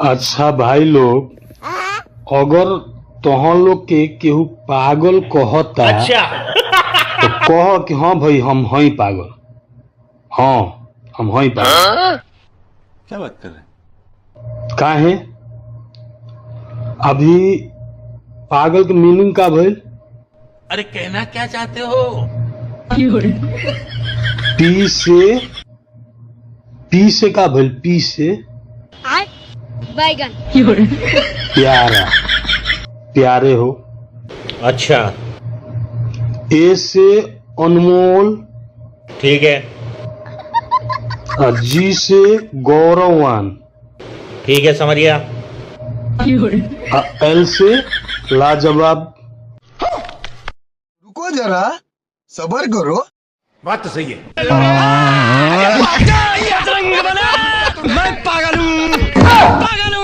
अच्छा भाई लोग, अगर तोहन लोग के केहू पागल कहता तो कह कि हाँ भाई हम हई पागल, हाँ हम हई पागल। क्या बात कर रहे हैं? काहे अभी पागल के मीनिंग का भाई? अरे कहना क्या चाहते हो? पी से का भाई? पी से बैगन। प्यारा, प्यारे हो। अच्छा ए से अनमोल, ठीक है, और जी से गौरववान, ठीक है समझ गया। और एल से लाजवाब। रुको जरा, सबर करो। बात तो सही है। मैं पागल हूँ, पागल हूँ।